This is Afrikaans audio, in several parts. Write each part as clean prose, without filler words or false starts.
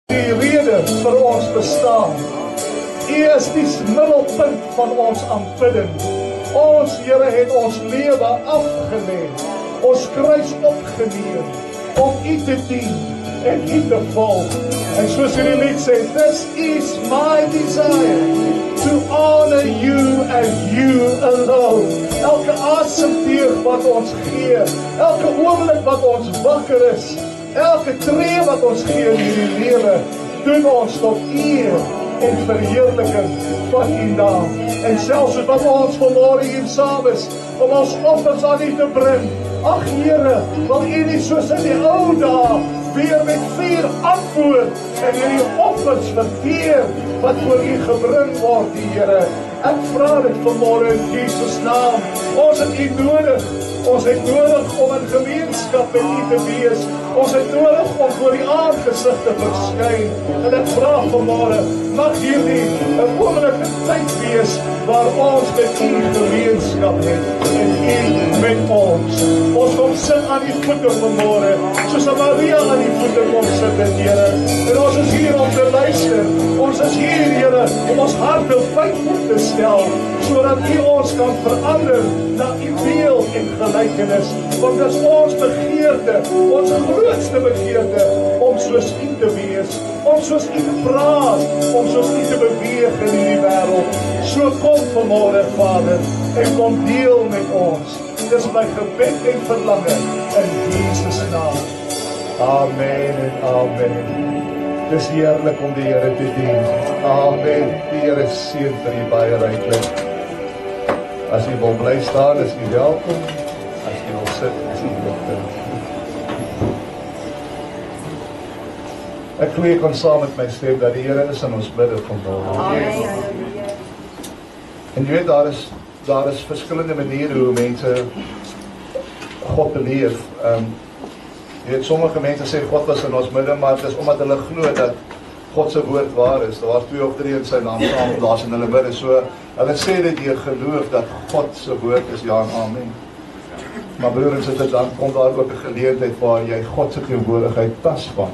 die rede vir ons bestaan. U is die middelpunt van ons aanbidding. Ons Here het ons lewe afgelê, ons kruis opgeneem om U te dien en U te volg. En soos die lied sê, this is my desire to honor you and you alone. Elke asemteug wat ons gee, elke oomblik wat ons wakker is, elke tree wat ons gee in hierdie lewe, doen ons tot eer en verheerliking van U naam. En selfs as wat ons vanmôre hier saam is, om ons offers aan U te bring. Ag Here, wil U nie soos in die ou dae weer met vuur antwoord en hierdie offers verteer wat voor U gebring word, die Here. Ek vra dit vanmôre in Jesus naam. Ons het U nodig. Ons het nodig om in gemeenskap met U te wees. Ons het nodig om voor die aangesig te verskyn. En ek vra vanmôre, mag hierdie 'n oomblike tyd wees waar ons met U gemeenskap het en U met ons. Ons kom sit aan U voete vanmôre, soos Maria aan U voete kom sit, Here. En ons is hier om te luister. Ons is hier, Here, om ons harte fyn op te stel, sodat U ons kan verander na U beeld en gelykenis. Want dit is ons begeerte, ons grootste begeerte, om soos U te wees, om soos U te praat, om soos U te beweeg in hierdie wêreld. So kom vanmôre, Vader, en kom deel met ons. Dis my gebed en verlange in Jesus naam. Amen en amen. Dis heerlik om die Here te dien. Amen. Die Here seën vir U baie ryklik. As U wil bly staan, is U welkom. As U wil sit, is U welkom. Ek glo jy kan saam met my stem dat die Here is in ons midde vandag. Amen. En jy weet, daar is verskillende maniere hoe mense God beleef. Jy weet, sommige mense sê God was in ons midde, maar dit is omdat hulle glo dat God se woord waar is. Daar 2 of 3 in sy naam saam, daar's in hulle midde. So, hulle sê dit deur geloof dat God se woord is, ja en amen. Maar broer en suster, dan kom daar ook 'n geleentheid waar jy God se teenwoordigheid tasbaar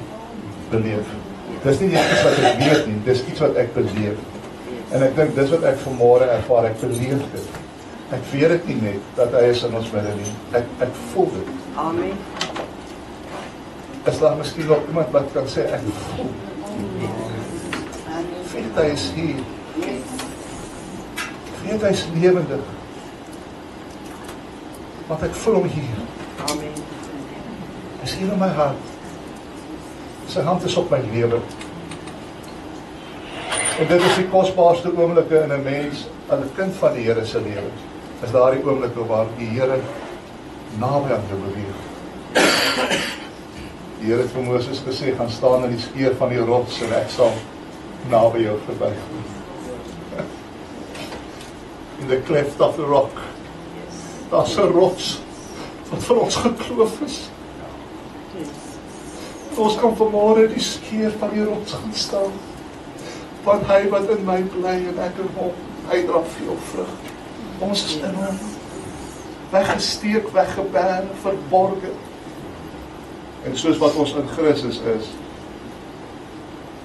beleef. Dis nie iets wat ek weet nie, dis iets wat ek beleef. En ek dink dis wat ek vanmôre ervaar, ek beleef dit. Ek weet dit nie net dat hy is in ons midde nie. Ek voel dit. Amen. Is daar miskien nog iemand wat kan sê ek voel? Weet hy is hier. Weet hy is lewendig. Want ek voel hom hier. Amen. Hy is hier in my hart. Sy hand is op my lewe. En dit is die kosbaarste oomblikke in 'n mens, aan 'n kind van die Here se lewe. Is daardie oomblikke waar die Here naby aan jou beweeg. Die Here het vir Moses gesê, gaan staan in die skeur van die rots en ek sal naby jou verbygaan. In the cleft of the rock. Daar's 'n rots wat vir ons gekloof is. Ons kan vanmôre die skeur van die rots gaan staan. Want hy wat in my bly en ek in hom, hy dra veel vrug. Ons is in hom. Weggesteek, weggeberg, verborge. En soos wat ons in Christus is,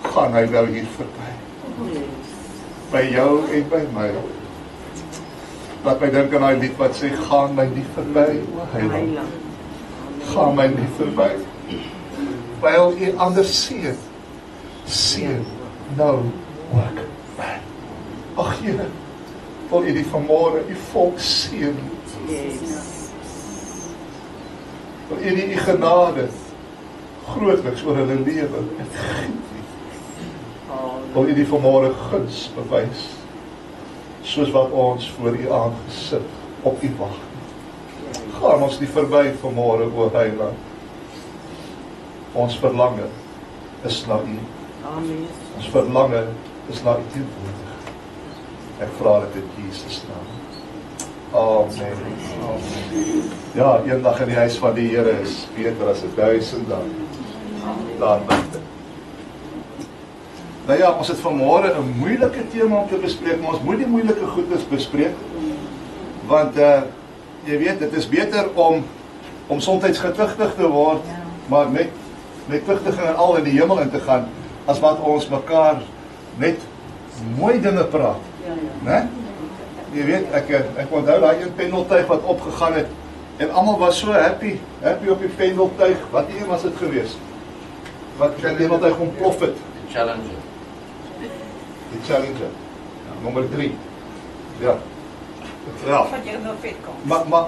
gaan hy nou hier verby. By jou en by my. Laat my dink aan daai lied wat sê, gaan my nie verby, o Heiland. Gaan my nie verby. Wyl U anders seën nou ook my. Ag Here, wil U die vanmôre U volk seën. Wil U die U genade grootliks oor hulle lewe wil U die vanmôre guns bewys, soos wat ons voor U aangesit op U wag. Gaan ons nie verby vanmôre, o Heiland. Ons verlange is na U. Amen. Ons verlange is na U teenwoordigheid. Ek vra dit in Jesus naam. Amen. Amen. Ja, eendag in die huis van die Here is beter as 1000 dae. Daar buite. Nou ja, ons het vanmôre 'n moeilike tema om te bespreek, maar ons moet die moeilike goedes bespreek. Want jy weet, dit is beter om soms getugtig te word, maar met tugtiging en al in die hemel in te gaan, as wat ons mekaar net mooi dinge praat. Né? Jy weet, ek onthou daai een pendeltuig wat opgegaan het, en almal was so happy op die pendeltuig. Wat een was dit geweest? Wat die pendeltuig ontplof het? Die Challenger. Die Challenger. Nommer 3. Ja. Ja. Wat jy nou vet kom. Maar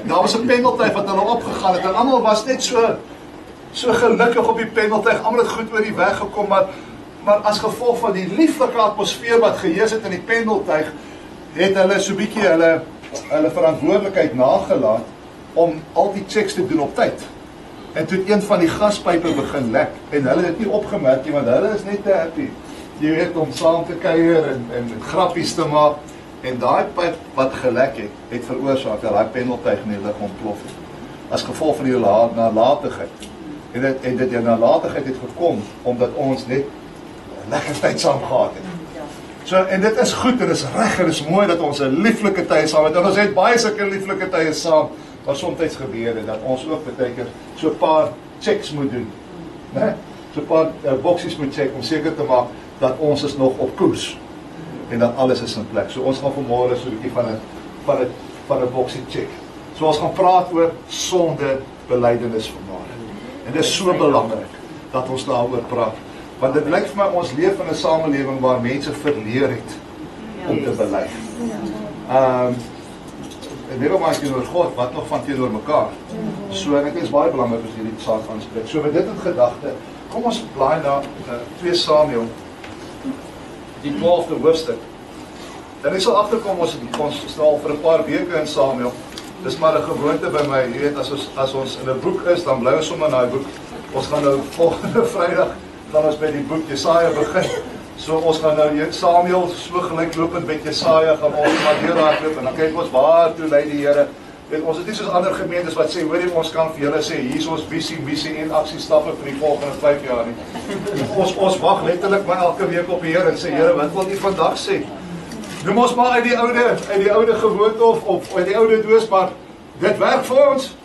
daar was 'n pendeltuig wat hulle opgegaan het en almal was net so gelukkig op die pendeltuig. Almal het goed oor die weg gekom, maar as gevolg van die lieflike atmosfeer wat geheers het in die pendeltuig, het hulle so 'n bietjie hulle verantwoordelikheid nagelaat om al die checks te doen op tyd. En toe een van die gaspype begin lek en hulle het nie opgemerk nie, want hulle is net te happy. Jy weet, om saam te kuier en grappies te maak. En daai pyp wat gelek het veroorsaak dat daai pendeltuig in die lug ontplof het. As gevolg van die nalatigheid. En dit die nalatigheid het gekom omdat ons net lekker tyd saam gehad het. So, en dit is goed en is reg en is mooi dat ons 'n lieflike tye saam het. En ons het baie sulke lieflike tye saam, maar soms gebeur dit dat ons ook baie keer so 'n paar checks moet doen. Né? So 'n paar boksies moet check om seker te maak dat ons is nog op koers. En dat alles is in plek. So ons gaan vanmôre so 'n bietjie van 'n boksie check. So ons gaan praat oor sonde belydenis vanmôre. En dit is so belangrik dat ons daaroor praat. Want dit lyk vir my ons leef in 'n samelewing waar mense verleer het om te bely. En nie maar teenoor God, wat nog van teenoor mekaar. So en dit is baie belangrik as hierdie saak aanspreek. So met dit in gedagte, kom ons blaai na 2 Samuel, die 12de hoofstuk. En ek sal agterkom ons staan vir 'n paar weke in Samuel. Dis maar 'n gewoonte by my, jy weet, as ons in 'n boek is, dan bly ons sommer in daai boek. Ons gaan nou volgende Vrydag dan ons by die boek Jesaja begin. So ons gaan nou Samuel so gelyklopend met Jesaja gaan ons maar deurhardloop en dan kyk ons waar toe lei die Here. Weet, ons is nie soos ander gemeentes wat sê, hoorie, ons kan vir julle sê, hier is ons visie en aksiestappe vir die volgende 5 jaar nie. Ons wag letterlik maar elke week op die Here en sê, Here, wat wil U vandag sê? Noem ons maar uit die oude gewoonte of uit die oude doos, maar dit werk vir ons.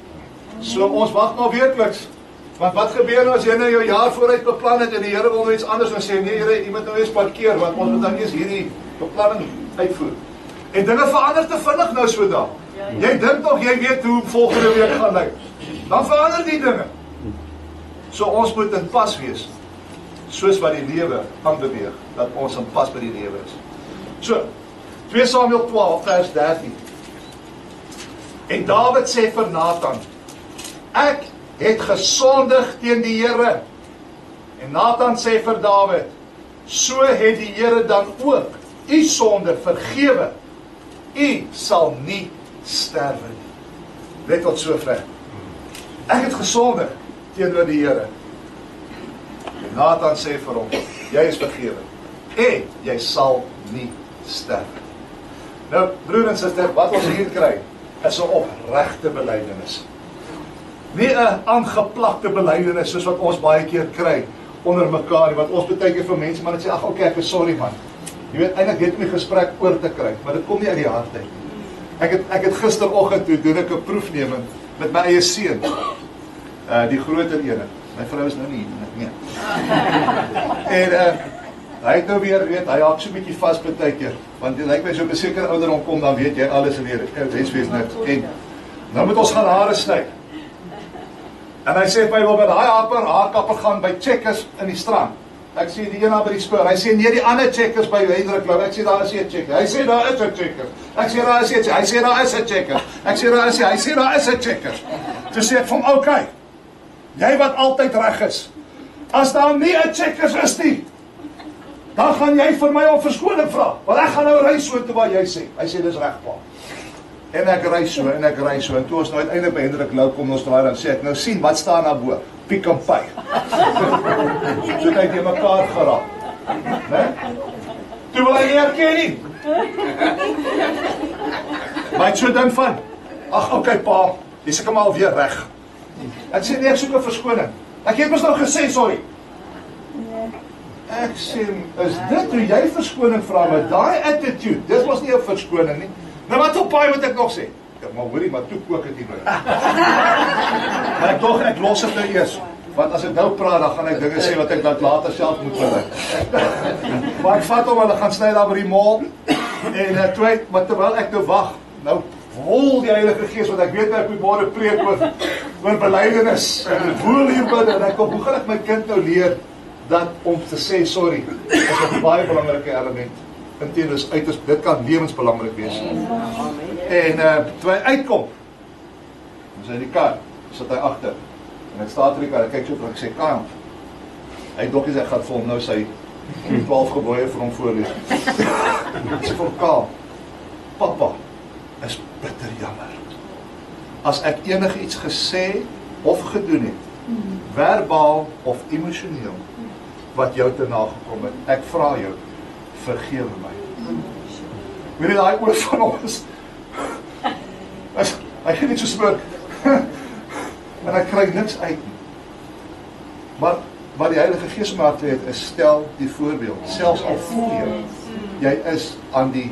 So ons wag maar weekliks. Want wat gebeur nou as jy nou jou jaar vooruit beplan het en die Here wil nou iets anders en sê, nee Here, jy moet nou eers parkeer, want ons moet nou eers hierdie beplanning uitvoer. En dinge verander te vinnig nou so daar. Jy dink tog jy weet hoe volgende week gaan lyk. Dan verander die dinge. So ons moet in pas wees. Soos wat die lewe aanbeweeg, dat ons in pas by die lewe is. So, 2 Samuel 12 vers 13. En Dawid sê vir Nathan, ek het gesondig teen die Here. En Nathan sê vir Dawid, so het die Here dan ook u sonde vergewe. U sal nie sterwe nie. Net tot sover. Ek het gesondig teenoor die Here. En Nathan sê vir hom, jy is vergewe. En jy sal nie sterwe. Nou, broer en suster, wat ons hier kry, is 'n opregte belydenis. Nie 'n aangeplakte belydenis soos wat ons baie keer kry onder mekaar, wat ons baie keer vir mense maar net sê, ag okay, ek is sorry man. Jy weet, eintlik het my gesprek oor te kry, maar dit kom nie uit die hart uit. Ek het gisteroggend toe doen ek 'n proefneming met my eie seun. Die groter ene. My vrou is nou nie hier nie. En hy het nou weer, weet, hy haak so 'n bietjie vas baie keer, want dit lyk my so 'n sekere ouderdom kom, dan weet jy alles in die Weswees net. En nou moet ons gaan hare sny. En hy sê vir my, wil by daai haarkapper gaan by Checkers in die strand. Ek sê die een daar by die spoor. Hy sê nee, die ander Checkers by Hendrik Lou. Ek sê daar is 'n Checkers. Hy sê daar is 'n Checkers. Ek sê daar is 'n Checkers. Hy sê daar is 'n Checkers. Ek sê daar is hy sê daar is 'n Checkers. Toe sê ek van okay. Jy wat altyd reg is. As daar nie 'n Checkers is nie, dan gaan jy vir my om verskoning vra. Want ek gaan nou ry so toe waar jy sê. Hy sê dis reg pa. En ek ry so en toe ons nou uiteindelik by Hendrik Lou kom ons draai dan sê ek nou sien wat staan daar bo. Pick and pay. So het hy die mekaar geraak. Né? Toe wil hy nie herken nie. Maar het so ding van, ag okay pa, jy seker maar alweer reg. Ek sê nee, ek soek 'n verskoning. Ek het mos nou gesê sorry. Ek sê, is dit hoe jy verskoning vra met daai attitude? Dis mos nie 'n verskoning nie. Nou wat op paai moet ek nog sê? Maar hoorie, maar toe kook het hier by. Maar ek los het nou eers. Want as ek nou praat, dan gaan ek dinge sê wat ek dan later self moet bely. Maar ek vat hom, hulle gaan sny daar by die mall, en maar terwyl ek nou wag, nou vol die Heilige Gees, want ek weet nou ek moet môre preek oor belydenis, en voel hier binne, en ek kom, hoe gaan ek my kind nou leer, dat om te sê sorry, is 'n baie belangrike element. Inteendels, dit kan lewensbelangrik wees. En toe hy uitkom, ons in die kar, sit hy agter, en ek staan in die kar, ek kyk so vir, ek sê, Kyle, hy dokkies, ek gaan vir hom nou sy 12 gebooie vir hom voorlees. Ek sê vir Kyle, papa, is bitter jammer. As ek enigiets gesê of gedoen het, verbaal of emosioneel, wat jou te nagekom het, ek vra jou, vergewe my. Weet jy, daai oor van ons, hy gee net so smik, en hy kry niks uit nie. Maar wat die Heilige Gees maak het, is stel die voorbeeld, selfs al voel jy is aan die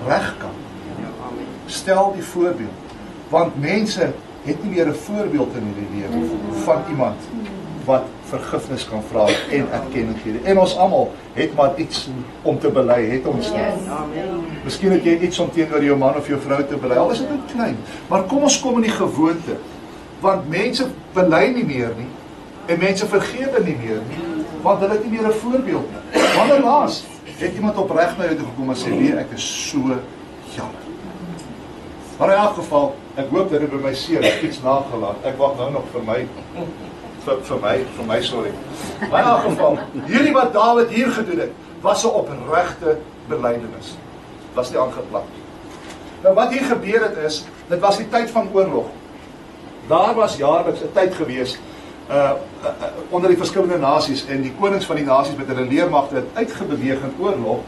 regkant. Stel die voorbeeld, want mense het nie meer 'n voorbeeld in die lewe van iemand wat vergifnis kan vra en erkenning gee. En ons almal het maar iets om te bely, het ons nie. Miskien het jy iets om teenoor jou man of jou vrou te bely, al is dit net klein. Maar kom ons kom in die gewoonte, want mense bely nie meer nie, en mense vergewe nie meer nie, want hulle het nie meer 'n voorbeeld nie. Wanneer laas het iemand opreg na jou toe gekom en sê, nee, ek is so jammer. Maar in elk geval, ek hoop dat dit by my seun iets nagelaat. Ek wag nou nog vir my, sorry. Maar in elk geval, hierdie wat Dawid hier gedoen het, was 'n opregte belydenis. Was nie aangeplak nie. Nou wat hier gebeur het is, dit was die tyd van oorlog. Daar was jaarliks 'n tyd gewees, onder die verskillende nasies, en die konings van die nasies met hulle leermagte het uitgebeweeg in oorlog,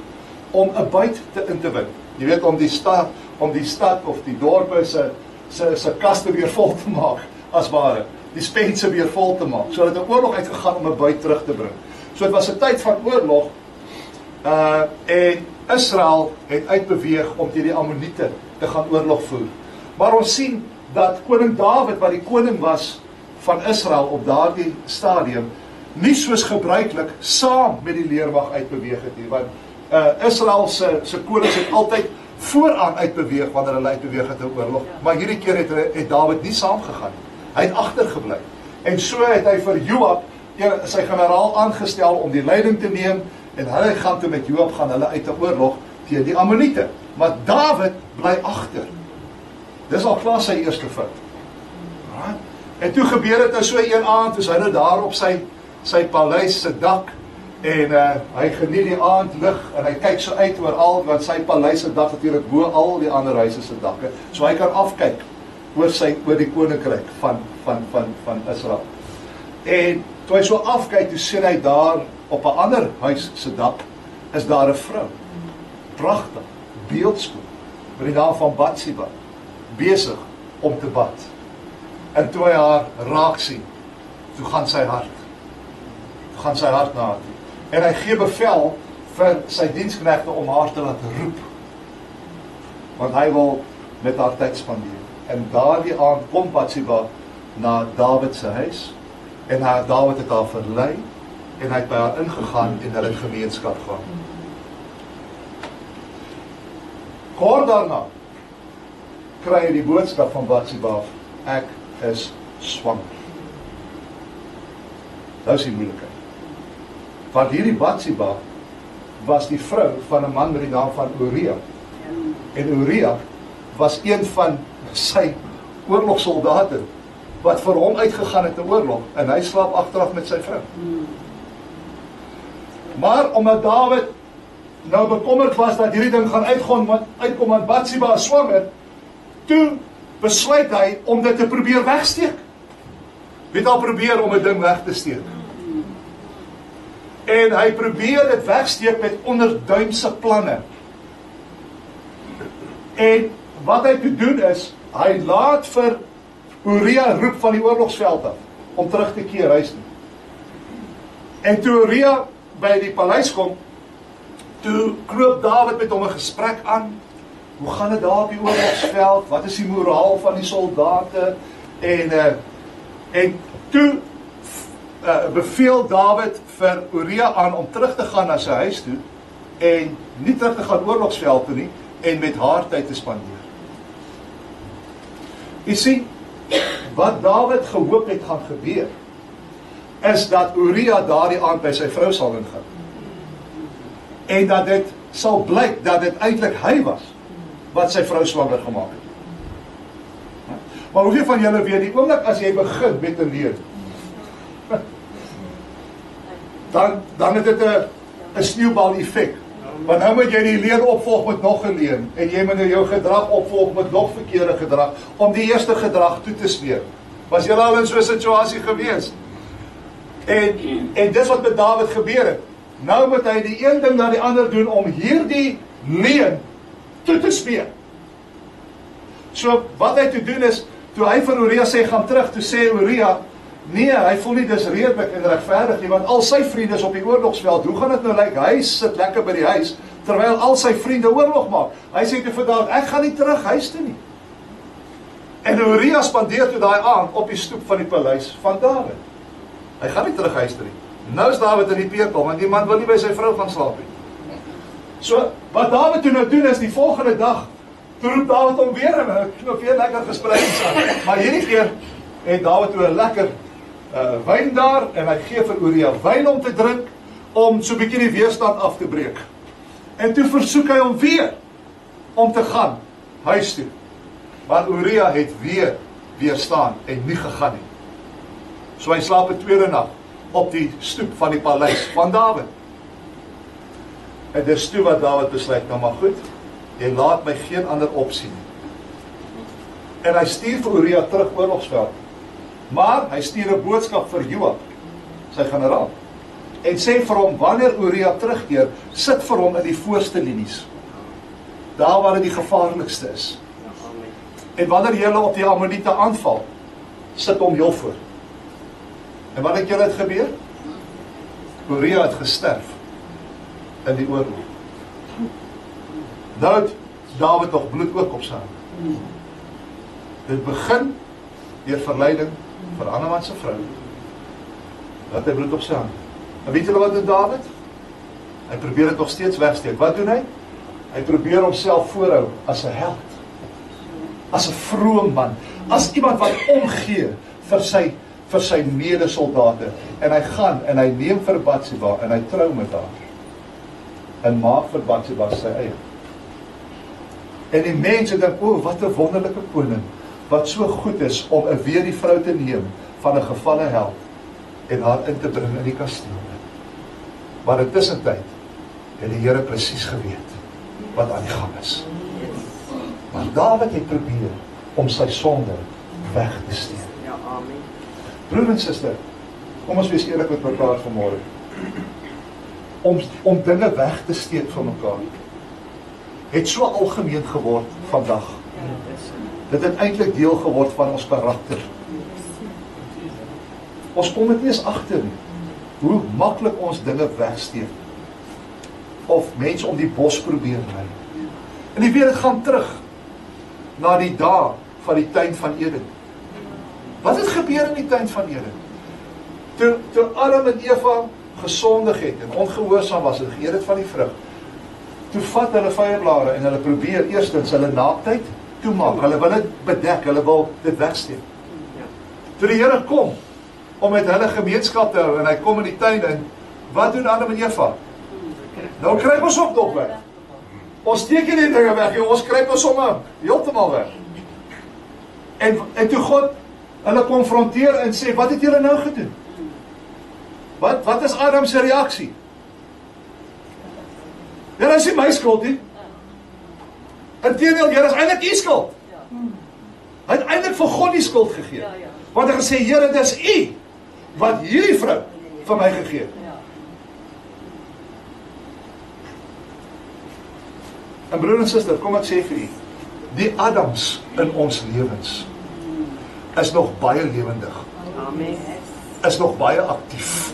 om 'n byt in te win. Jy weet, om die stad of die dorpe se kaste weer vol te maak, as ware, die spense weer vol te maak, so het 'n oorlog uitgegaan om 'n byt terug te bring. So het was 'n tyd van oorlog, en Israel het uitbeweeg om teen die Ammoniete te gaan oorlog voer. Maar ons sien dat koning Dawid, wat die koning was van Israel op daardie stadium, nie soos gebruiklik saam met die leermag uitbeweeg het nie, want Israel se konings het altyd vooraan uitbeweeg wanneer hulle uitbeweeg het in oorlog, maar hierdie keer het Dawid nie saamgegaan nie. Hy het agtergebly. En so het hy vir Joab, sy generaal, aangestel om die leiding te neem, en hulle gaan toe met Joab gaan hulle uit 'n oorlog teen die Ammoniete. Maar Dawid bly agter. Dis al klaar sy eerste fout. En toe gebeur dit nou so een aand, toe hy nou daar op sy paleis se dak, en hy geniet die aandlig, en hy kyk so uit oor want sy paleis se dak natuurlik bo al die ander huise se dakke, so hy kan afkyk oor die koninkryk van Israel. En toe hy so afkyk, toe sien hy daar op 'n ander huis se dak, is daar 'n vrou, pragtig, beeldskoon, met die naam van Batsheba, besig om te bad. En toe hy haar raak sien, toe gaan sy hart na haar toe. En hy gee bevel vir sy diensknegte om haar te laat roep, want hy wil met haar tyd spandeer. En daardie aand kom Batsheba na Dawid se huis, en Dawid het haar verlei, en hy het by haar ingegaan, en hulle het gemeenskap gehad. Kort daarna kry hy die boodskap van Batsheba, ek is swanger. Nou is die moeilikheid. Want hierdie Batsheba was die vrou van 'n man met die naam van Uria. En Uria was een van sy oorlogssoldate wat vir hom uitgegaan het in oorlog, en hy slaap agteraf met sy vrou. Maar omdat Dawid nou bekommerd was dat hierdie ding gaan uitkom want Batsheba is swanger, toe besluit hy om dit te probeer wegsteek. Weet al probeer om 'n ding weg te steek. En hy probeer dit wegsteek met onderduimse planne. En wat hy toe doen is, hy laat vir Uria roep van die oorlogsveld af, om terug te keer huis toe. En toe Uria by die paleis kom, toe knoop Dawid met hom 'n gesprek aan. Hoe gaan dit daar op die oorlogsveld? Wat is die moraal van die soldate? En toe beveel Dawid vir Uria aan om terug te gaan na sy huis toe en nie terug te gaan oorlogsveld toe nie en met haar tyd te spandeer. Jy sien, wat Dawid gehoop het gaan gebeur, is dat Uria daardie aand by sy vrou sal ingaan. En dat dit sal blyk dat dit eintlik hy was wat sy vrou swanger gemaak het. Maar hoeveel van julle weet, die oomblik as jy begin met 'n leuen, dan het dit 'n sneeubal effek. Want nou moet jy die leuen opvolg met nog 'n leuen en jy moet nou jou gedrag opvolg met nog verkeerde gedrag om die eerste gedrag toe te smeer. Was julle al in so 'n situasie gewees? En dis wat met Dawid gebeur het. Nou moet hy die een ding na die ander doen om hierdie leuen toe te smeer. So wat hy toe doen is, toe hy vir Uria sê, gaan terug, toe sê Uria, nee, hy voel nie dis redelik en regverdig nie, want al sy vriende is op die oorlogsveld. Hoe gaan dit nou lyk? Hy sit lekker by die huis, terwyl al sy vriende oorlog maak. Hy sê toe vir Dawid, ek gaan nie terug huis toe nie. En Uria spandeer toe daai aand op die stoep van die paleis van Dawid. Hy gaan nie terug huis toe nie. Nou is Dawid in die peerkom, want die man wil nie by sy vrou gaan slaap nie. So, wat Dawid toe nou doen is, die volgende dag, toe roep Dawid hom weer en hy knop weer lekker gespreidings aan. Maar hierdie keer het Dawid toe 'n lekker wyn daar, en hy gee vir Uria wyn om te drink, om so 'n bietjie die weerstand af te breek. En toe versoek hy hom weer, om te gaan, huis toe. Maar Uria het weer weerstaan, en nie gegaan nie. So hy slaap 'n tweede nag, op die stoep van die paleis van Dawid. En dis toe wat Dawid besluit, nou maar goed, jy laat my geen ander opsie nie. En hy stuur vir Uria terug oorlogsveld. Maar hy stuur 'n boodskap vir Joab, sy generaal, en sê vir hom, wanneer Uria terugkeer, sit vir hom in die voorste linies, daar waar dit die gevaarlikste is. En wanneer julle op die Ammoniete aanval, sit hom heel voor. En wat het julle het gebeur? Uria het gesterf in die oorlog. Nou het Dawid nog bloed ook op sy hande. Dit begin deur verleiding vir 'n ander man se vrou. Dat hy bloed op sy hande. En weet julle wat doen Dawid? Hy probeer dit nog steeds wegsteek. Wat doen hy? Hy probeer homself voorhou as 'n held. As 'n vroom man. As iemand wat omgee vir sy medesoldate. En hy gaan en hy neem vir Batseba en hy trou met haar. En maak vir Batseba sy eie. En die mense dink, o, wat 'n wonderlike koning, wat so goed is om weer die vrou te neem van 'n gevalle held en haar in te bring in die kasteel. Maar in tussentyd het die Here presies geweet wat aan die gang is. Maar Dawid het probeer om sy sonde weg te steek. Ja, amen. Broer en suster, kom ons wees eerlik met mekaar vanmôre. Om dinge weg te steek van mekaar, het so algemeen geword vandag. Dit het eintlik deel geword van ons karakter. Ons kom dit nie eens agter nie, hoe maklik ons dinge wegsteek. Of mense om die bos probeer ry. En jy weet, dit gaan terug na die dae van die tuin van Eden. Wat het gebeur in die tuin van Eden? Toe Adam en Eva gesondig het en ongehoorsaam was en geëet het van die vrug, toe vat hulle vyeblare en hulle probeer eerstens hulle naaktheid toemaak. Hulle wil dit bedek, hulle wil dit wegsteek. Toe die Here kom om met hulle gemeenskap te hou en hy kom in die tuin en wat doen Adam en Eva? Nou kryp ons op dop weg. Ons steek nie die dinge weg, ons kryp ons sommer heeltemal weg. En toe God hulle konfronteer en sê, wat het julle nou gedoen? Wat is Adam se reaksie? Dit is nie my skuld nie. Inteendeel, Here, is eintlik u skuld. Hy het eintlik vir God die skuld gegee. Want hy gesê, Here, dis u wat hierdie vrou vir my gegee het. En broer en suster, kom ek sê vir u, die Adams in ons lewens is nog baie lewendig. Amen. Is nog baie aktief.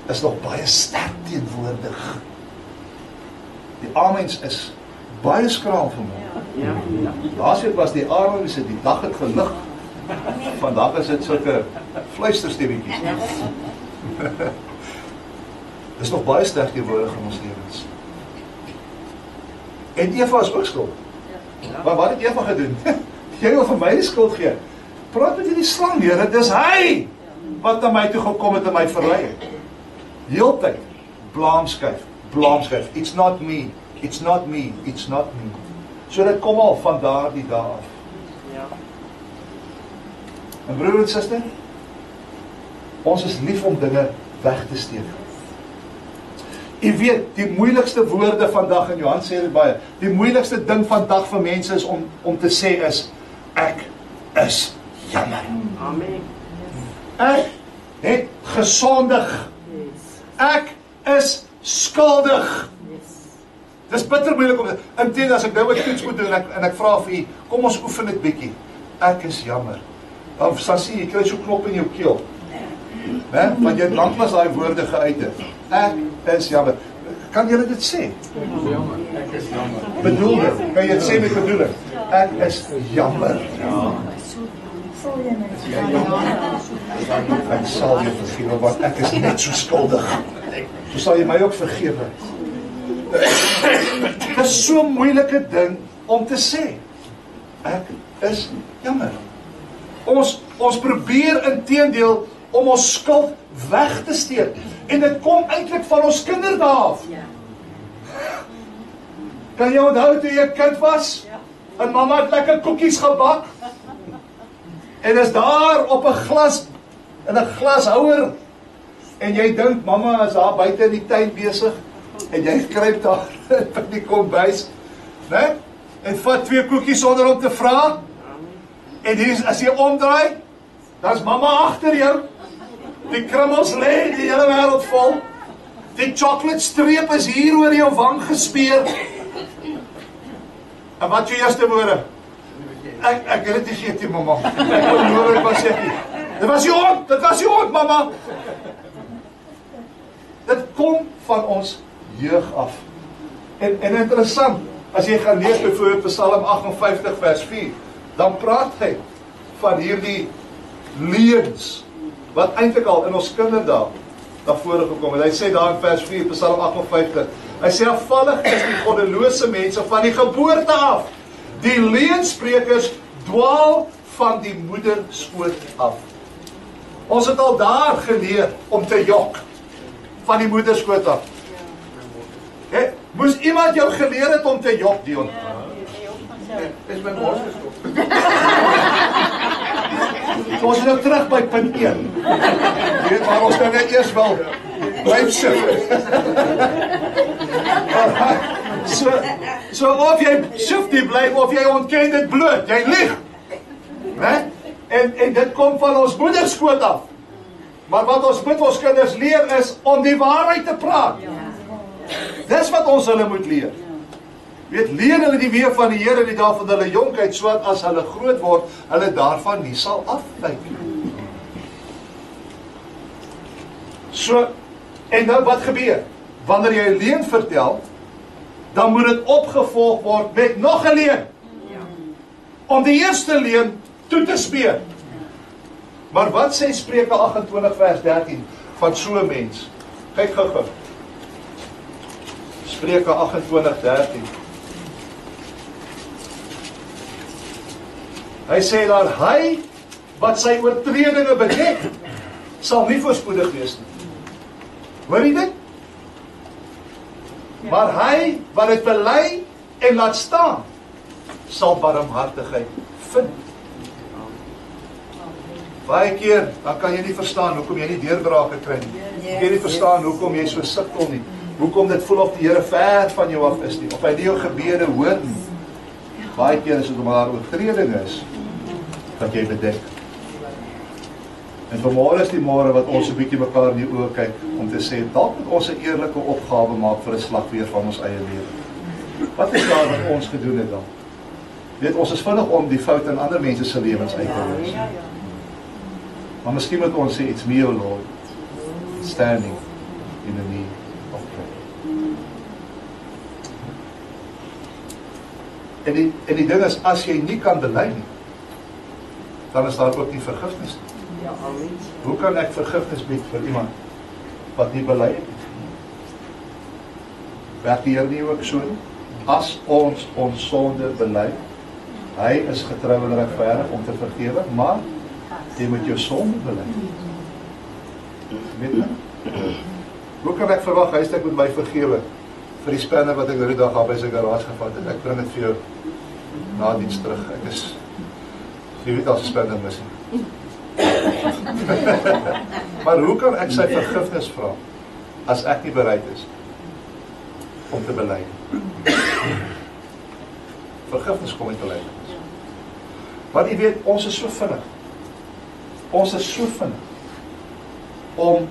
Is nog baie sterk teenwoordig. Die aarmens is baie skraal vanmôre. Ja. Laasweek was die aarmens, die dag het gelig, Vandag is dit sulke fluisterstemmetjies. Dis nog baie sterk teenwoordig in ons lewens. En Eva is ook skuld. Maar wat het Eva gedoen? Jy wil vir my die skuld gee. Praat met hierdie slang, Here, dis hy wat na my toe gekom het en my verlei het. Heeltyd, blaamskuif. It's not me, it's not me, it's not me. So dit kom al van daardie dae af. En broer en suster, ons is lief om dinge weg te steek. Jy weet, die moeilikste woorde vandag, en Johan sê dit baie, die moeilikste ding vandag vir mense is om te sê is, ek is jammer. Amen. Ek het gesondig. Ek is skuldig. Dis bitter moeilik om dit. Inteendeel, as ek nou 'n toets moet doen en ek vra vir u, kom ons oefen dit bietjie. Ek is jammer. Dan sien jy kry so klop in jou keel. Né? Want jy het lanklaas daai woorde geuit het. Ek is jammer. Kan jy dit sê? Ek is jammer. Bedoel dit? Kan jy dit sê met bedoeling? Ek is jammer. Ek sal jou vergewe, want ek is net so skuldig. So sal jy my ook vergewe. Dit is so 'n moeilike ding om te sê. Ek is jammer. Ons probeer inteendeel om ons skuld weg te steek. En dit kom eintlik van ons kinderdae af. Kan jy onthou toe jy 'n kind was? En mamma het lekker koekies gebak. En is daar op 'n glas, in 'n glashouer. En jy dink mamma is daar buite in die tuin besig. En jy kruip daar by die kombuis, né? En vat 2 koekies sonder om te vra. En hier, as jy omdraai, dan is mamma agter jou. Die krummels lê die hele wêreld vol. Die chocolate streep is hier oor jou wang gespeer. En wat jou eerste woorde? Ek het dit nie gegee, mamma. Ek onnodig, ek was ek nie. Dit was die hond, mamma. Dit kom van ons jeug af. En interessant, as jy gaan lees byvoorbeeld Psalm 58 vers 4, dan praat hy van hierdie leuns, wat eintlik al in ons kinderdae na vore gekom het. Hy sê daar in vers 4, Psalm 58, hy sê, afvallig is die goddelose mense van die geboorte af. Die leuensprekers dwaal van die moederskoot af. Ons het al daar geleer om te jok van die moederskoot af. Moes iemand jou geleer het om te jok, Dion? Is my bors gestop. Ons is nou terug by punt 1. Jy weet waar ons nou net eers wil blyf sit. So of jy shift die blyf, of jy ontken dit bloot, jy lieg. En dit kom van ons moederskoot af. Maar wat ons met ons kinders leer is om die waarheid te praat. Dis wat ons hulle moet leer. Weet, leer hulle die weë van die Here in die dae van hulle jonkheid, sodat as hulle groot word, hulle daarvan nie sal afwyk. So, en nou wat gebeur? Wanneer jy 'n leuen vertel, dan moet dit opgevolg word met nog 'n leuen. Om die eerste leuen toe te speel. Maar wat sê Spreuke 28 vers 13 van so 'n mens? Kyk gou-gou. Spreuke 28:13. Hy sê daar, hy wat sy oortredinge bedek, sal nie voorspoedig wees nie. Hoor jy dit? Maar hy wat dit bely en laat staan, sal barmhartigheid vind. Baie keer, dan kan jy nie verstaan hoekom jy nie deurbrake kry nie. Jy kan nie verstaan hoekom jy so sukkel nie. Hoekom dit voel of die Here ver van jou af is nie, of hy nie jou gebede hoor nie. Baie keer is dit omdat daar oortreding is, dat jy bedek. En vanmôre is die môre wat ons 'n bietjie mekaar in die oë kyk, om te sê, dalk moet ons 'n eerlike opgawe maak vir 'n slagweer van ons eie lewe. Wat is daar wat ons gedoen het dan? Weet, ons is vinnig om die foute in ander mense se lewens uit te wys. Maar miskien moet ons sê, it's me, O Lord, standing in the need of prayer. En die ding is, as jy nie kan bely nie, dan is daar ook nie vergifnis nie. Ja, amen. Hoe kan ek vergifnis bied vir iemand wat nie bely het? Werk die Here nie ook so nie? As ons sonde bely, hy is getrou en regverdig om te vergewe, maar jy moet jou sonde bely. Weet jy? Hoe kan ek verwag, hy moet my vergewe vir die spanner wat ek die dag al by sy garage gevat het? Ek bring dit vir jou na diens terug. Ek is, jy weet as 'n spanner mis nie. Maar hoe kan ek sy vergifnis vra as ek nie bereid is om te bely? Vergifnis kom uit belydenis. Want jy weet, ons is so vinnig. Ons is so vinnig om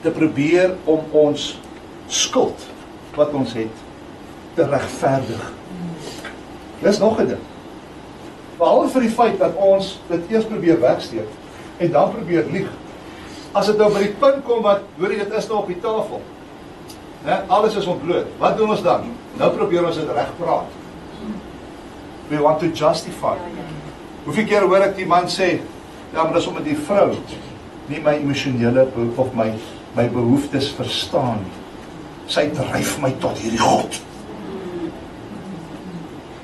te probeer om ons skuld wat ons het te regverdig. Dis nog 'n ding. Behalwe vir die feit dat ons dit eers probeer wegsteek en dan probeer lieg. As dit nou by die punt kom wat, hoor jy, dit is nou op die tafel. Alles is ontbloot. Wat doen ons dan? Nou probeer ons dit regpraat. We want to justify. Hoeveel keer hoor ek die man sê, ja, maar dis omdat die vrou nie my emosionele of my behoeftes verstaan nie. Sy dryf my tot hierdie God.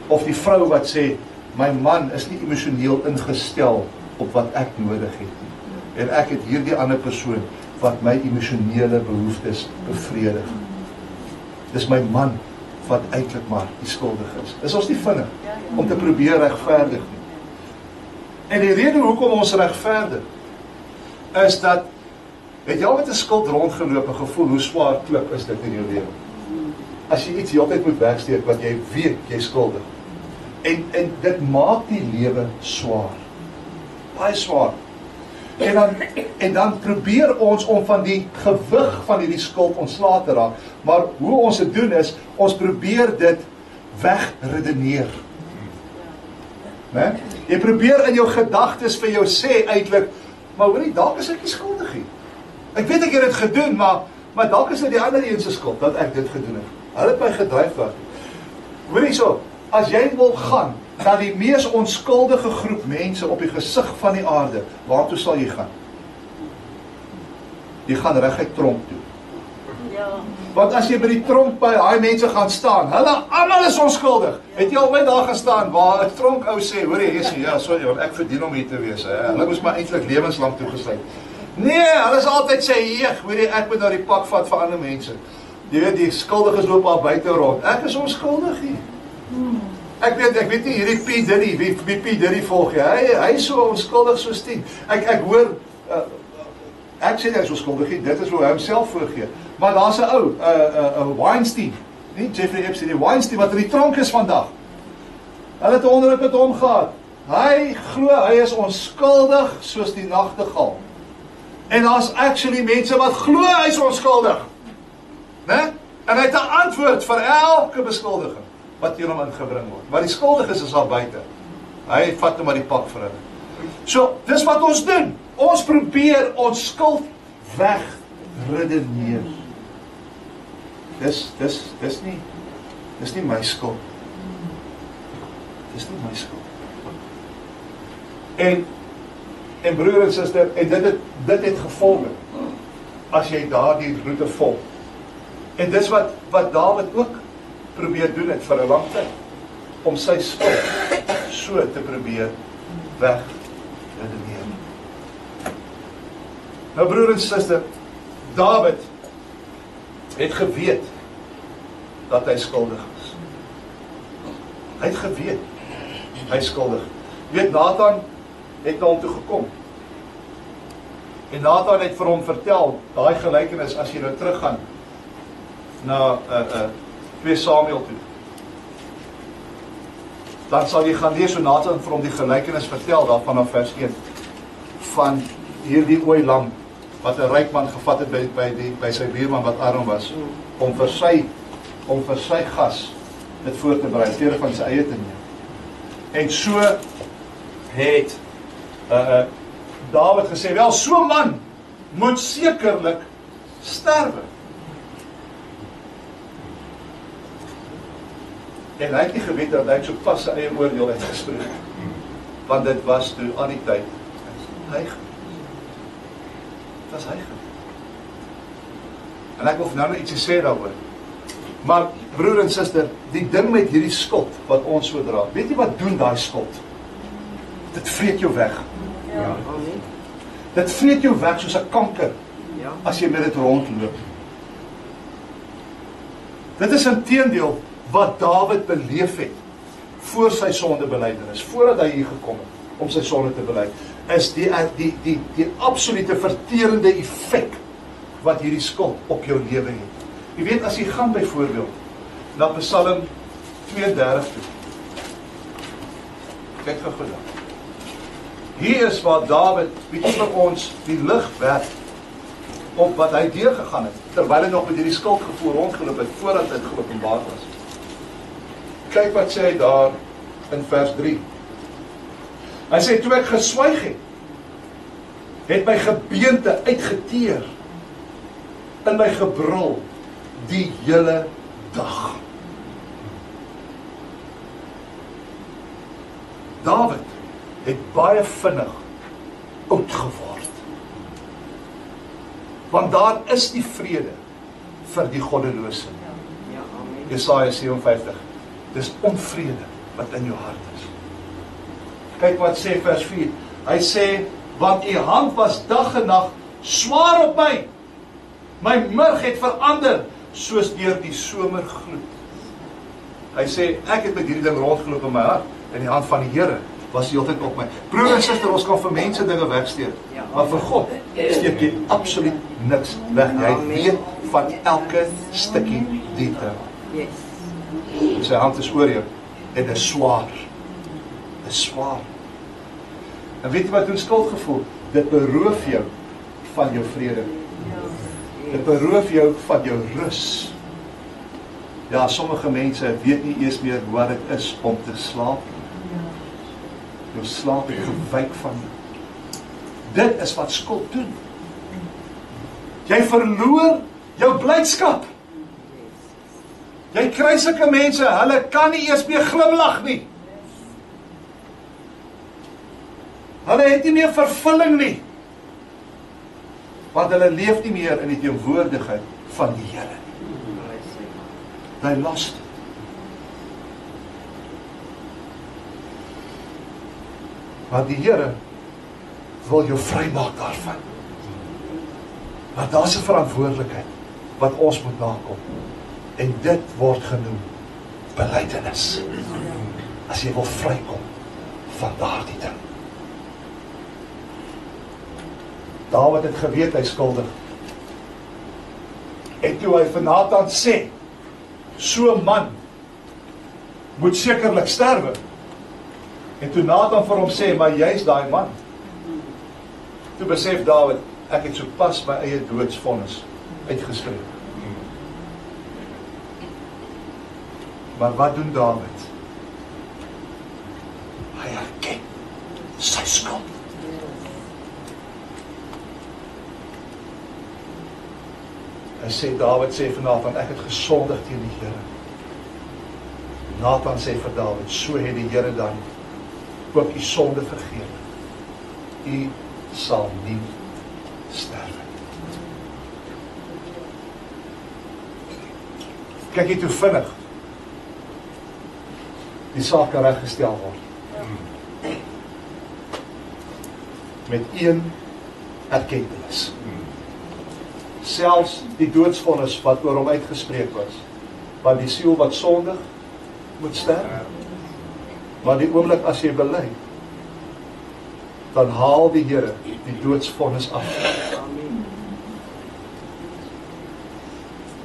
Of die vrou wat sê, my man is nie emosioneel ingestel op wat ek nodig het nie. En ek het hierdie ander persoon wat my emosionele behoeftes bevredig. Dis my man wat eintlik maar die skuldige is. Dis ons nie vinnig om te probeer regverdig nie. En die rede hoekom ons regverdig is dat, het jy al met 'n skuld rondgeloop en gevoel hoe swaar klip is dit in jou lewe? As jy iets die hele tyd moet wegsteek wat jy weet jy skuldig. En dit maak die lewe swaar. Baie swaar. En dan probeer ons om van die gewig van hierdie skuld ontslae te raak. Maar hoe ons dit doen is, ons probeer dit wegredeneer. Jy probeer in jou gedagtes vir jou sê eintlik, maar hoorie, dalk is ek nie skuldig nie. Ek weet ek het dit gedoen, maar dalk is dit die ander een se skuld dat ek dit gedoen het. Hulle het my gedryf daartoe. Hoorie so, as jy wil gaan na die mees onskuldige groep mense op die gesig van die aarde, waartoe sal jy gaan? Jy gaan reguit tronk toe. Ja. Want as jy by die tronk by daai mense gaan staan, hulle almal is onskuldig. Het jy al by daar gestaan waar 'n tronkou sê, hoor jy, ja, sorry, want ek verdien om hier te wees. Hulle moes my eintlik lewenslang toegesluit. Nee, hulle is altyd sê, "Jeeg, hoor jy, ek moet nou die pak vat vir ander mense." Jy weet, die skuldiges loop al buite rond. Ek is onskuldig nie. Ek weet nie, hierdie P. Diddy, wie P. Diddy volg jy? Hy is so onskuldig soos 10. Ek hoor, ek sê hy is onskuldig nie, dit is hoe hy homself voorgee. Maar daar's 'n ou, Weinstein, nie Jeffrey Epstein, die Weinstein wat in die tronk is vandag. Hulle het 'n onderhoud met hom gehad. Hy glo hy is onskuldig soos die nagtegaal. En daar's actually mense wat glo hy is onskuldig. Né? En hy het 'n antwoord vir elke beskuldiging wat teen hom ingebring word. Maar die skuldiges is al buite. Hy vat nou maar die pak vir hulle. So, dis wat ons doen. Ons probeer ons skuld wegredeneer. Dis nie my skuld. Dis nie my skuld. En broer en suster, en dit het gevolge as jy daardie roete volg. En dis wat Dawid ook probeer doen het vir 'n lang tyd, om sy skuld so te probeer wegredeneer. Nou broer en suster, Dawid het geweet dat hy skuldig is. Hy het geweet hy is skuldig. Jy weet, Nathan het na hom toe gekom. En Nathan het vir hom vertel, daai gelykenis as jy nou teruggaan na 2 Samuel toe. Dan sal jy gaan lees hoe Nathan vir hom die gelykenis vertel, daar vanaf vers 1, van hierdie ooilam, wat 'n ryk man gevat het by sy buurman wat arm was, om vir sy gas dit voor te berei, teer van sy eie te neem. En so het Dawid gesê, wel, so 'n man moet sekerlik sterwe. En hy het nie geweet dat hy so pas sy eie oordeel uitgespreek. want dit was toe aan die tyd heilig. Dit was heilig. En ek wil nou net ietsie sê daaroor. Maar broer en suster, die ding met hierdie skuld wat ons so dra, weet jy wat doen daai skuld? Dit vreet jou weg. Ja. Dit vreet jou weg soos 'n kanker Ja. as jy met dit rondloop. Dit is inteendeel wat Dawid beleef het voor sy sondebelydenis, voordat hy hier gekom het om sy sonde te bely, is die absolute verterende effek wat hierdie skuld op jou lewe het. Jy weet, as jy gaan byvoorbeeld na Psalm 32 toe. Kyk gou goed dan. Hier is waar Dawid bietjie vir ons die lig werp op wat hy deurgegaan het, terwyl hy nog met hierdie skuldgevoel rondgeloop het, voordat dit geopenbaar was. Kyk wat sê hy daar in vers 3. Hy sê, toe ek geswyg het my gebeente uitgeteer, in my gebrul, die hele dag. Dawid het baie vinnig oud geword. Want daar is die vrede vir die goddelose. Jesaja 57. Dis onvrede wat in jou hart is. Kyk wat sê vers 4. Hy sê, want u hand was dag en nag swaar op my. My murg het verander soos deur die somergloed. Hy sê, ek het met hierdie ding rondgeloop in my hart, en die hand van die Here was die hele tyd op my. Broer en suster, ons kan vir mense dinge wegsteek, maar vir God steek jy absoluut niks weg. Jy weet van elke stukkie detail. Sy hand is oor jou, en dit is swaar. Dit is swaar. En weet jy wat doen skuldgevoel? Dit beroof jou van jou vrede. Dit beroof jou van jou rus. Ja, sommige mense weet nie eers meer wat dit is om te slaap. Jou slaap het gewyk van jou. Dit is wat skuld doen. Jy verloor jou blydskap. Jy kry sulke mense, hulle kan nie eers meer glimlag nie. Hulle het nie meer vervulling nie. Want hulle leef nie meer in die teenwoordigheid van die Here. They lost it. Maar die Here wil jou vrymaak daarvan. Maar daar's 'n verantwoordelikheid wat ons moet nakom. En dit word genoem belydenis. As jy wil vrykom van daardie ding. Dawid het geweet hy skuldig. En toe hy vir Nathan sê, so 'n man moet sekerlik sterwe. En toe Nathan vir hom sê, maar jy's daai man. Toe besef Dawid, ek het sopas my eie doodsvonnis uitgeskryf. Maar wat doen Dawid? Hy erken sy skuld. Hy sê, Dawid sê vir Nathan, ek het gesondig teen die Here. Nathan sê vir Dawid, so het die Here dan ook u sonde vergewe. U sal nie sterwe. Kyk hier toe vinnig die saak reggestel word. Met een erkenning. Selfs die doodsvonnis wat oor hom uitgespreek was, want die siel wat sondig moet sterf. Maar die oomblik as jy bely, dan haal die Here die doodsvonnis af.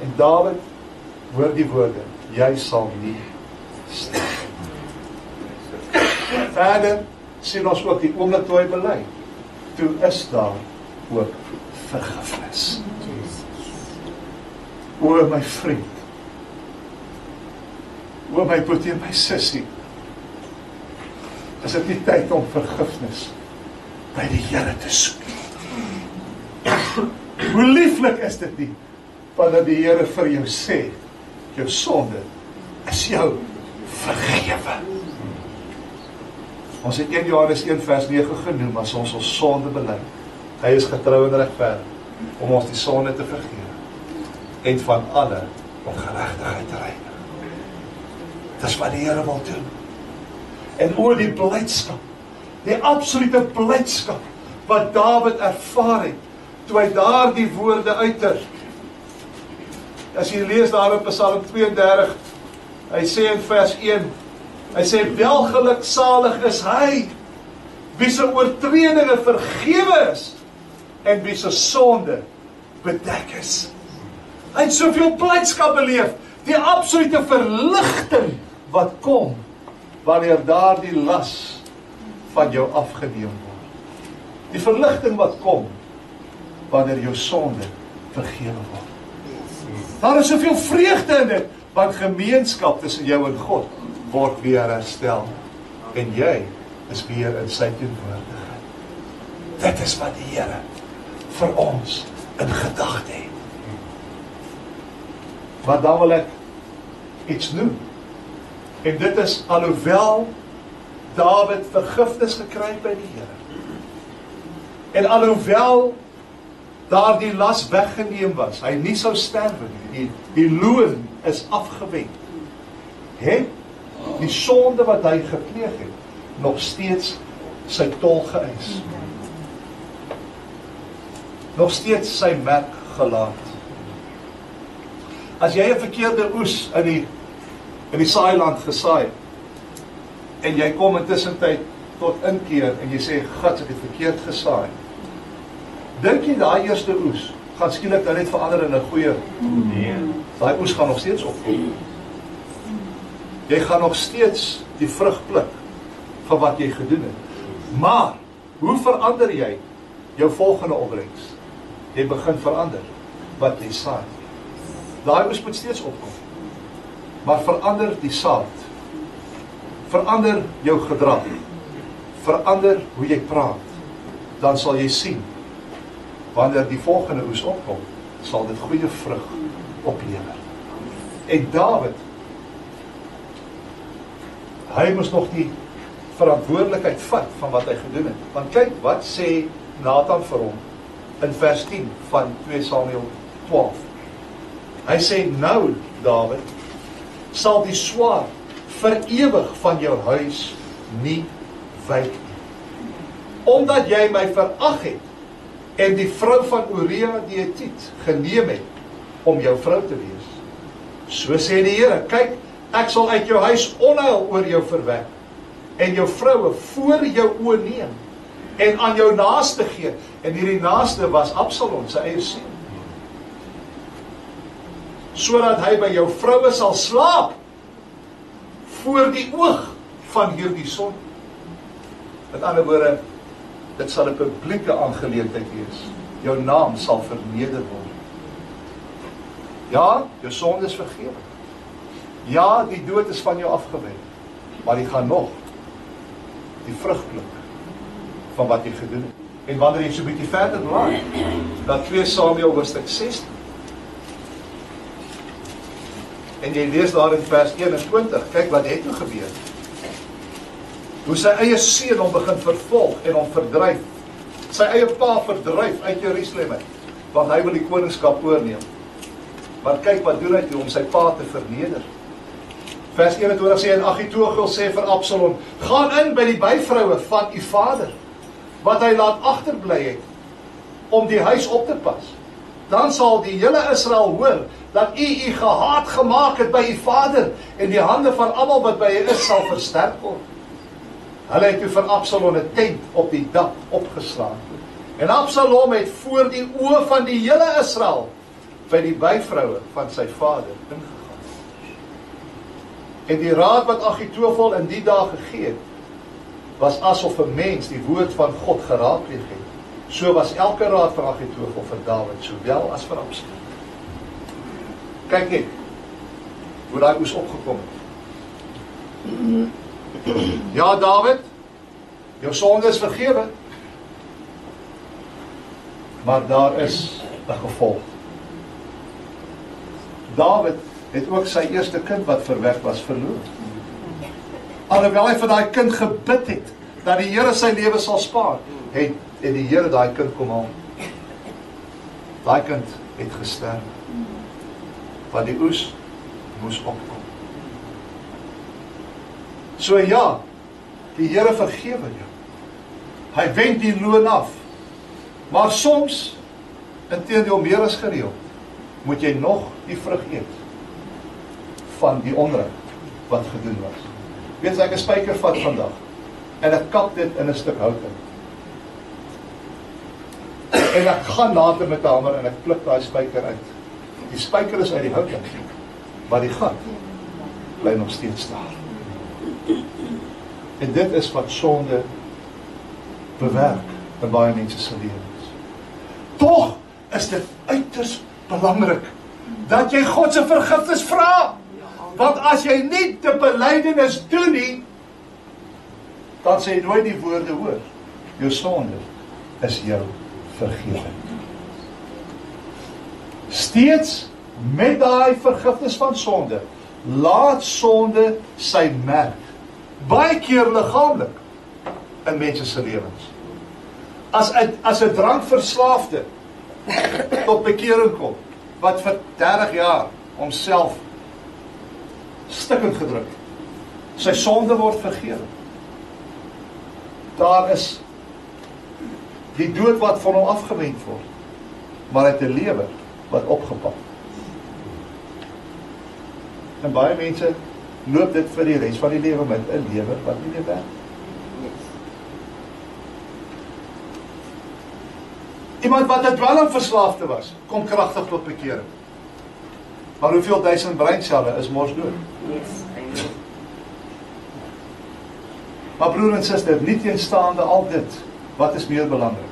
En Dawid hoor die woorde, jy sal nie sterf. Verder sien ons ook die oomblik toe hy bely, toe is daar ook vergifnis. O my vriend, o my broer, my sussie, is dit nie tyd om vergifnis by die Here te soek? Hoe lieflik is dit nie, wanneer die Here vir jou sê, jou sonde is jou vergewe. Ons het 1 Johannes 1 vers 9 genoem as ons sonde bely. Hy is getrou en regverdig om ons die sonde te vergewe en van alle ongeregtigheid te reinig. Dis wat die Here wil doen. En oor die blydskap, die absolute blydskap wat Dawid ervaar het toe hy daardie woorde uiter. As jy lees daar in Psalm 32, hy sê in vers 1, hy sê welgeluksalig is hy wie se oortredinge vergewe is en wie se sonde bedek is. Hy het soveel blydskap beleef, die absolute verligting wat kom wanneer daardie las van jou afgeneem word. Die verligting wat kom wanneer jou sonde vergewe word. Daar is soveel vreugde in dit, want gemeenskap tussen jou en God word weer herstel en jy is weer in sy teenwoordigheid. Dit is wat die Here vir ons in gedagte het. Maar dan wil ek iets noem. En dit is alhoewel Dawid vergifnis gekry by die Here. En alhoewel daardie las weggeneem was, hy nie sou sterwe nie, die loon is afgewend, het die sonde wat hy gepleeg het, nog steeds sy tol geëis. Nog steeds sy merk gelaat. As jy 'n verkeerde oes in die saailand gesaai en jy kom intussen tyd tot inkeer en jy sê, "God, ek het verkeerd gesaai." Dink jy daai eerste oes gaan skielik nou net verander in 'n goeie? Nee. Daai oes gaan nog steeds opkom. Jy gaan nog steeds die vrug pluk van wat jy gedoen het. Maar hoe verander jy jou volgende opbrengs? Jy begin verander wat jy saai. Daai oes moet steeds opkom. Maar verander die saad. Verander jou gedrag. Verander hoe jy praat. Dan sal jy sien, wanneer die volgende oes opkom, sal dit goeie vrug oplewer. En Dawid, hy moes nog die verantwoordelikheid vat van wat hy gedoen het. Want kyk, wat sê Nathan vir hom in vers 10 van 2 Samuel 12. Hy sê, nou Dawid, sal die swaard vir ewig van jou huis nie wyk nie. Omdat jy my verag het en die vrou van Uria die Hetiet geneem het om jou vrou te wees. So sê die Here, kyk, ek sal uit jou huis onheil oor jou verwek en jou vroue voor jou oë neem en aan jou naaste gee. En hierdie naaste was Absalom, sy eie seun. Sodat hy by jou vroue sal slaap voor die oog van hierdie son. Met ander woorde, dit sal 'n publieke aangeleentheid wees. Jou naam sal verneder word. Ja, jou sonde is vergewe. Ja, die dood is van jou afgewend. Maar jy gaan nog die vrug pluk van wat jy gedoen het. En wanneer jy so 'n bietjie verder blaai, dan 2 Samuel hoofstuk 16. En jy lees daar in vers 21, kyk wat het toe gebeur. Hoe sy eie seun hom begin vervolg en hom verdryf. Sy eie pa verdryf uit Jerusalem uit, want hy wil die koningskap oorneem. Maar kyk wat doen hy toe om sy pa te verneder. Vers 21 sê, en Agitofel sê vir Absalom, gaan in by die byvroue van u vader, wat hy laat agterbly het, om die huis op te pas. Dan sal die hele Israel hoor, dat u gehaat gemaak het by u vader, en die hande van almal wat by hy is, sal versterk word. Hulle het toe vir Absalom 'n tent op die dak opgeslaan. En Absalom het voor die oë van die hele Israel, by die byvroue van sy vader ingegaan. En die raad wat Agitofel in die dae gegee het, was asof 'n mens die woord van God geraadpleeg het. So was elke raad van Agitofel vir Dawid, sowel as vir Absalom. Kyk net, hoe daai oes opgekom het. Ja, Dawid, jou sonde is vergewe, maar daar is 'n gevolg. Dawid het ook sy eerste kind wat verwek was verloor. Alhoewel hy vir daai kind gebid het, dat die Here sy lewe sal spaar, het die Here daai kind kom haal. Daai kind het gesterf. Want die oes moes opkom. So ja, die Here vergewe jou. Hy wend die loon af. Maar soms, inteendeel meer as gereeld, moet jy nog die vrug eet van die onreg wat gedoen was. Weet jy, ek 'n spyker vat vandag en ek kap dit in 'n stuk hout in. En ek gaan later met 'n hamer en ek pluk daai spyker uit. Die spyker is uit die hout uit, maar die gat bly nog steeds daar. En dit is wat sonde bewerk in baie mense se lewens. Tog is dit uiters belangrik dat jy God se vergifnis vra. Want as jy nie die belydenis doen nie, dan sê jy nooit die woorde hoor. Jou sonde is jou vergewe. Steeds met daai vergifnis van sonde, laat sonde sy merk. Baie keer liggaamlik in mense se lewens. As 'n drankverslaafde tot bekering kom, wat vir 30 jaar homself stikkend gedruk het, sy sonde word vergewe. Daar is die dood wat van hom afgewend word, maar hy het 'n lewe wat opgepak. En baie mense loop dit vir die res van die lewe met 'n lewe wat nie meer werk. Iemand wat 'n dwelmverslaafde was, kom kragtig tot bekering. Maar hoeveel duisend breinselle is mos dood? Maar broer en suster, nie teenstaande al dit, wat is meer belangrik?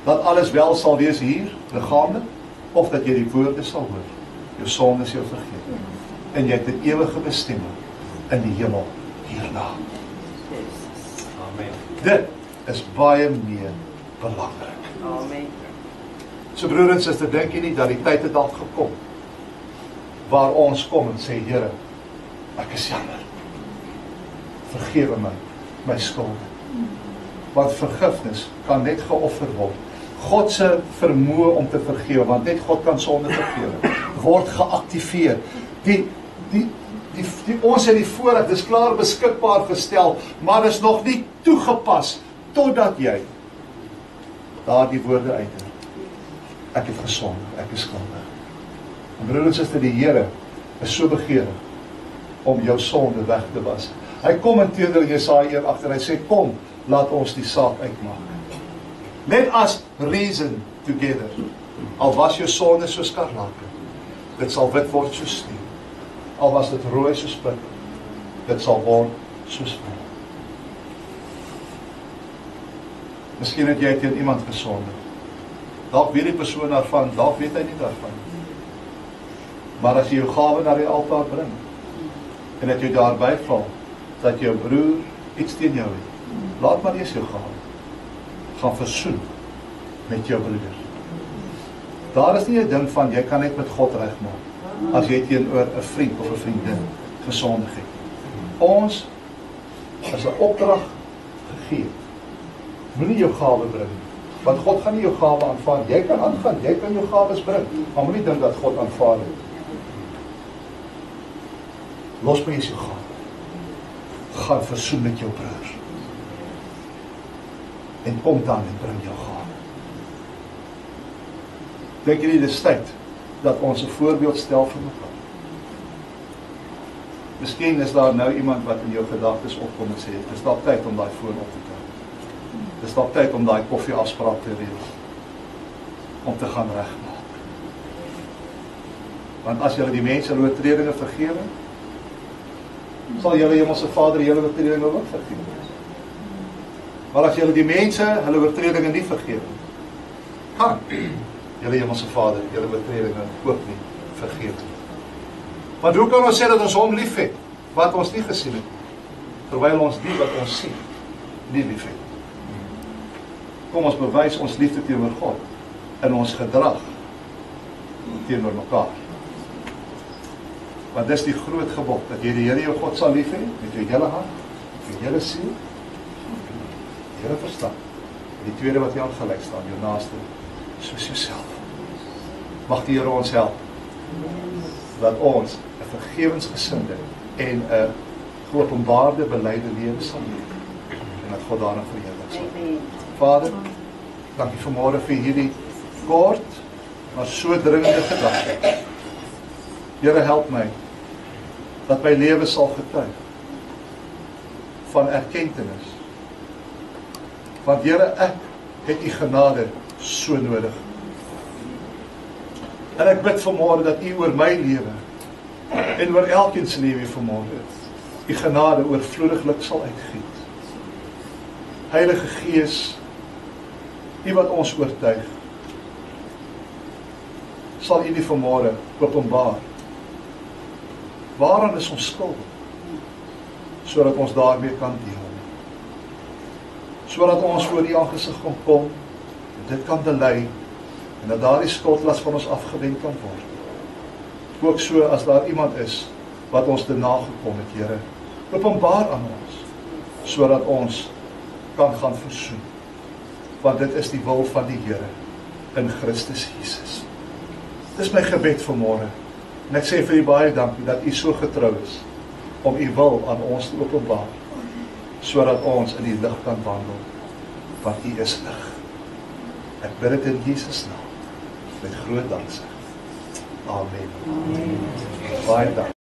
Dat alles wel sal wees hier, liggaamlik, of dat jy die woorde sal hoor. Jou sonde is jou vergewe. En jy het 'n ewige bestemming in die hemel hierna. Amen. Dit is baie meer belangrik. Amen. So broer en suster, dink jy nie dat die tyd het dalk gekom waar ons kom en sê, Here, ek is jammer. Vergewe my skulde. Want vergifnis kan net geoffer word. God se vermoë om te vergewe, want net God kan sonde vergewe, word geaktiveer. Ons het die voorreg, dis klaar beskikbaar gestel, maar is nog nie toegepas totdat jy daardie woorde uitdruk. Ek het gesondig, ek is skuldig. En broer en suster, die Here is so begeerig om jou sonde weg te was. Hy kom inteendeel Jesaja 1 agter, hy sê, kom, laat ons die saak uitmaak. Let us reason together. Al was jou sonde soos skarlake, dit sal wit word soos sneeu. Al was dit rooi soos pit, dit sal word soos wol. Miskien het jy teen iemand gesondig. Dalk weet die persoon daarvan, dalk weet hy nie daarvan. Maar as jy jou gawe na die altaar bring, en dat jy daarby val, dat jou broer iets teen jou het, laat maar eers jou gawe. Gaan versoen met jou broeder. Daar is nie 'n ding van, jy kan net met God regmaak, as jy teenoor 'n vriend of 'n vriendin gesondig het. Ons is 'n opdrag gegee. Moenie jou gawe bring, want God gaan nie jou gawe aanvaar. Jy kan aangaan, jy kan jou gawes bring, maar moenie dink dat God aanvaar het. Los my eens jou gawe. Gaan versoen met jou broers. En kom dan en bring jou gawe. Dink jy nie dis tyd dat ons 'n voorbeeld stel vir mekaar? Miskien is daar nou iemand wat in jou gedagtes opkom en sê, dis dalk tyd om daai foon op te tel. Dis dalk tyd om daai koffieafspraak te reël. Om te gaan regmaak. Want as julle die mense hulle oortredinge vergewe, sal julle Hemelse Vader julle oortredinge ook vergewe. Maar as julle die mense hulle oortredinge nie vergewe, kan julle Hemelse Vader julle oortredinge ook nie vergewe. Want hoe kan ons sê dat ons hom lief het, wat ons nie gesien het, terwyl ons die wat ons sien, nie lief het? Kom ons bewys ons liefde teenoor God in ons gedrag teenoor mekaar. Want dis die groot gebod, dat jy die Here jou God sal lief hê, met jou hele hart, met jou hele siel, Here verstaan. Die tweede wat jy aan gelyk staan, jou naaste, soos jouself. Mag die Here ons help, dat ons 'n vergewensgesinde en 'n geopenbaarde belyde lewe sal leef, en dat God daarna verheerlik sal. Vader, dankie vanmôre vir hierdie kort, maar so dringende gedagte. Here, help my, dat my lewe sal getuig van erkentenis. Want Here, ek het U genade so nodig. En ek bid vanmôre dat U oor my lewe en oor elkeen se lewe vanmôre U genade oorvloediglik sal uitgiet. Heilige Gees, U wat ons oortuig, sal U die vanmôre openbaar. Waaraan is ons skuld? Sodat ons daarmee kan deel. Sodat ons voor die aangesig kan kom, en dit kan bely, en dat daardie skuldlas van ons afgewend kan word. Ook so as daar iemand is, wat ons te nagekom het, Here, openbaar aan ons, sodat ons kan gaan versoen. Want dit is die wil van die Here, in Christus Jesus. Dis my gebed vanmôre, en ek sê vir U baie dankie, dat U so getrou is, om U wil aan ons te openbaar, sodat ons in die lig kan wandel, want U is lig. Ek bid dit in Jesus naam, met groot danksegging. Amen. Baie dankie.